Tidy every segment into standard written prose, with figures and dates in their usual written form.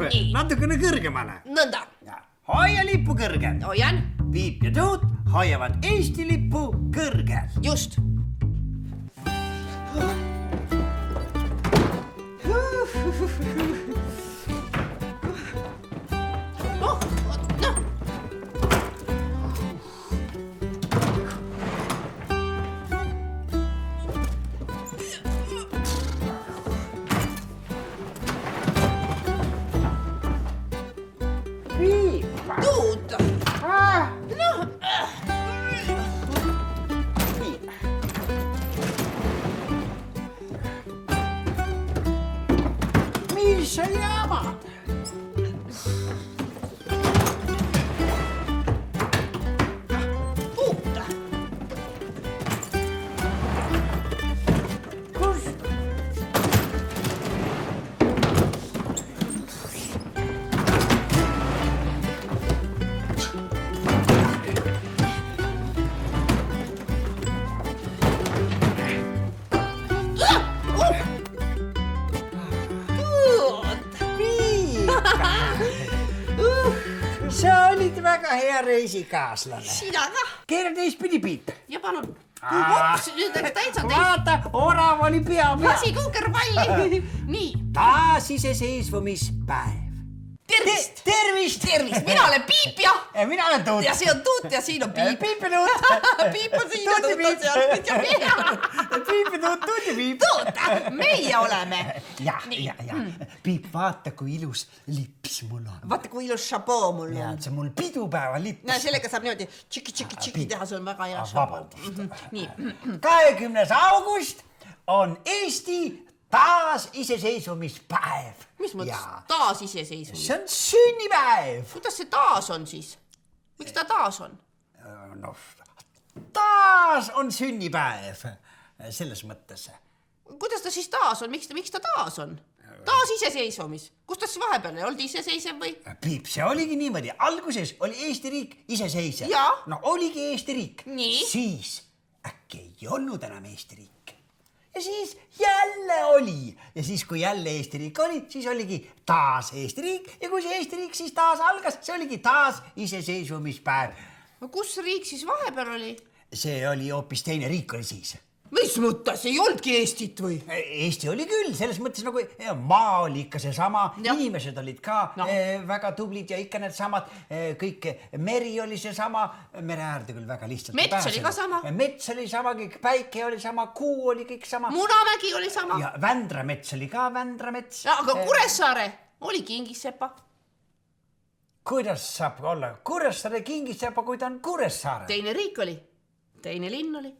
proovime natukene kõrgemale. Nõnda. Hoia lippu kõrgel. Hoian. Piip ja Tuut hoiavad Eesti lippu kõrgel. Just. Tuut. Mis sa jamad? Tuut. Kus? Sa olid väga hea reisikaaslane. Sina ka. Keera teistpidi, Piip. Ja palun. Ups, nüüd läks täitsa teist. Vaata, orav oli pea. Lasi kukerpalli. Nii. Taasiseseisvumispäev. Tervist. Tervist. Tervist. Mina olen Piip ja... Mina olen Tuut. Ja see on Tuut ja siin on Piip. Piip ja Tuut. Piip on siin ja Tuut on seal. Piip ja Tuut, Tuut ja Piip. Tuut, meie oleme. Ja. Piip, vaata, kui ilus lips mul on. Vaata, kui ilus šaboo mul Ja, on. see on mul pidupäeva lips. No, sellega saab niimoodi tšiki teha, see on väga hea šaboo. Nii. 20. august on Eesti taasiseseisvumispäev. Mis mõttes taasiseseisvumine? See on sünnipäev. Kuidas see taas on siis? Miks ta taas on? No, taas on sünnipäev. Selles mõttes. Kuidas ta siis taas on? Miks ta taas on? Taas iseseisvumis. Kus ta siis vahepeal oldi iseseisev või? Piip, see oligi niimoodi. Alguses oli Eesti riik iseseisev. Ja. No oligi Eesti riik. Nii. Siis äkki ei olnud enam Eesti riik. Ja siis jälle oli. Ja siis, kui jälle Eesti riik oli, siis oligi taas Eesti riik. Ja kui see Eesti riik siis taas algas, see oligi taas iseseisvumispäev. No kus riik siis vahepeal oli? See oli hoopis teine riik oli siis. Mis mõttes? Ei oldki Eestit või? Eesti oli küll, selles mõttes nagu maa oli ikka seesama, inimesed olid ka väga tublid ja ikka need samad, kõik meri oli seesama, mere äärde küll väga lihtsalt. Mets oli ka sama. Mets oli sama, kõik päike oli sama, kuu oli kõik sama. Munamägi oli sama. Ja Vändramets oli ka Vändramets. Aga Kuressaare oli Kingissepa. Kuidas saab olla Kuressaare Kingissepa, kui ta on Kuressaare? Teine riik oli, teine linn oli.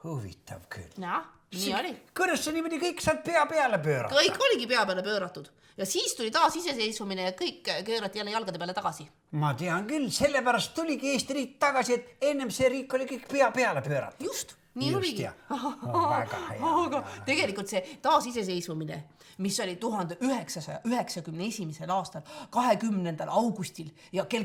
Huvitav küll. Ja, nii oli. Kuidas sa niimoodi kõik saad pea peale pöörata? Kõik oligi pea peale pööratud. Ja siis tuli taas iseseisvumine ja kõik keerati jälle jalgade peale tagasi. Ma tean küll, sellepärast tuligi Eesti riik tagasi, et ennem see riik oli kõik pea peale pööratud. Just, nii oligi. Väga hea. Aga tegelikult see taas iseseisvumine, mis oli 1991. aastal, 20. augustil ja kell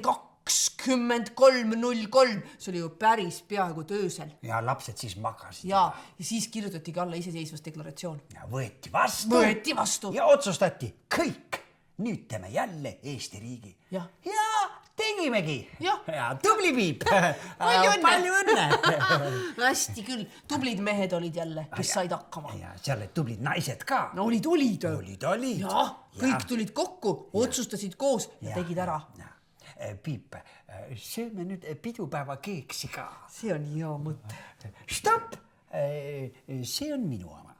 23.03, see oli ju päris peaaegu töösel. Ja lapsed siis magasid. Ja siis kirjutatigi alla iseseisvusdeklaratsioon. Ja võeti vastu. Võeti vastu. Ja otsustati kõik. Nüüd teeme jälle Eesti riigi. Ja tegimegi. Ja tubli Piip. Palju õnne. Hästi küll. Tublid mehed olid jälle, kes said hakkama. Ja seal olid tublid naised ka. No olid. Olid. Ja kõik tulid kokku, otsustasid koos ja tegid ära. Piip, sööme nüüd pidupäeva keeksi ka. See on hea mõte. Stopp! See on minu oma.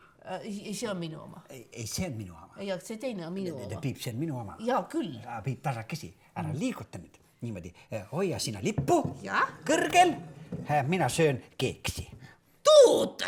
See on minu oma. Ei, see on minu oma. Ja see teine on minu oma. Piip, see on minu oma. Ja küll. Piip, tasakesi, ära liiguta nüüd. Niimoodi, hoia sina lippu. Ja? Kõrgel. Mina söön keeksi. Tuut!